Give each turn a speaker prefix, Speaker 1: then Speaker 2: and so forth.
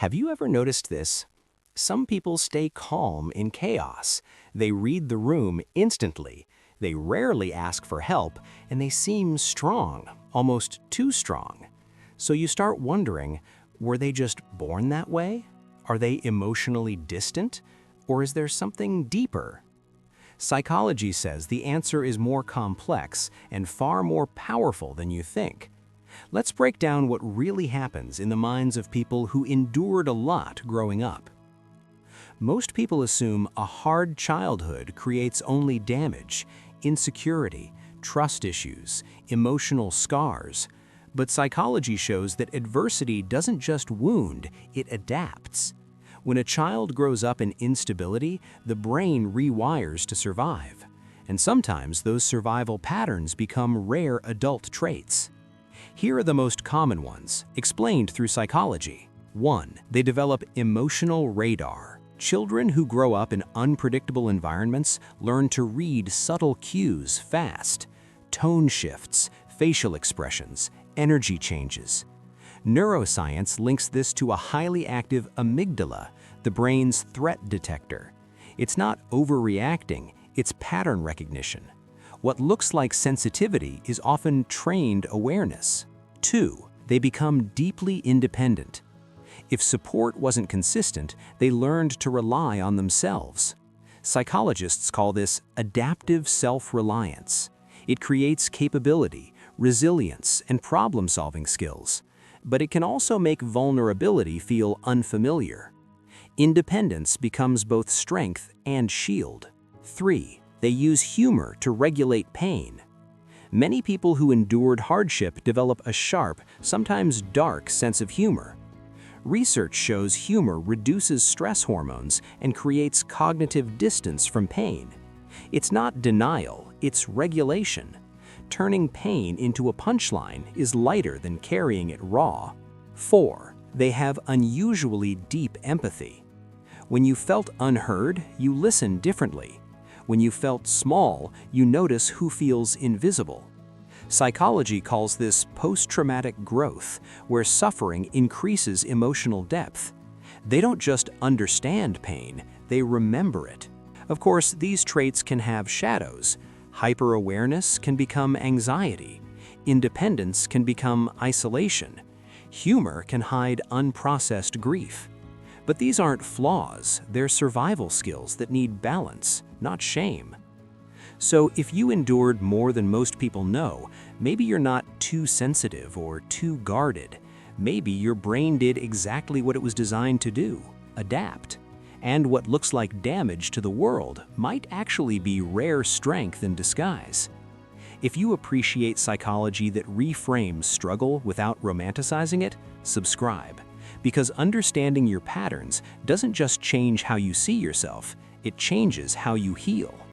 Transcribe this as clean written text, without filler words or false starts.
Speaker 1: Have you ever noticed this? Some people stay calm in chaos. They read the room instantly. They rarely ask for help, and they seem strong, almost too strong. So you start wondering, were they just born that way? Are they emotionally distant? Or is there something deeper? Psychology says the answer is more complex and far more powerful than you think. Let's break down what really happens in the minds of people who endured a lot growing up. Most people assume a hard childhood creates only damage, insecurity, trust issues, emotional scars. But psychology shows that adversity doesn't just wound, it adapts. When a child grows up in instability, the brain rewires to survive. And sometimes those survival patterns become rare adult traits. Here are the most common ones, explained through psychology. 1. They develop emotional radar. Children who grow up in unpredictable environments learn to read subtle cues fast. Tone shifts, facial expressions, energy changes. Neuroscience links this to a highly active amygdala, the brain's threat detector. It's not overreacting, it's pattern recognition. What looks like sensitivity is often trained awareness. 2. They become deeply independent. If support wasn't consistent, they learned to rely on themselves. Psychologists call this adaptive self-reliance. It creates capability, resilience, and problem-solving skills. But it can also make vulnerability feel unfamiliar. Independence becomes both strength and shield. 3. They use humor to regulate pain. Many people who endured hardship develop a sharp, sometimes dark sense of humor. Research shows humor reduces stress hormones and creates cognitive distance from pain. It's not denial, it's regulation. Turning pain into a punchline is lighter than carrying it raw. 4. They have unusually deep empathy. When you felt unheard, you listen differently. When you felt small, you notice who feels invisible. Psychology calls this post-traumatic growth, where suffering increases emotional depth. They don't just understand pain, they remember it. Of course, these traits can have shadows. Hyper-awareness can become anxiety. Independence can become isolation. Humor can hide unprocessed grief. But these aren't flaws, they're survival skills that need balance, not shame. So if you endured more than most people know, maybe you're not too sensitive or too guarded. Maybe your brain did exactly what it was designed to do, adapt. And what looks like damage to the world might actually be rare strength in disguise. If you appreciate psychology that reframes struggle without romanticizing it, subscribe. Because understanding your patterns doesn't just change how you see yourself, it changes how you heal.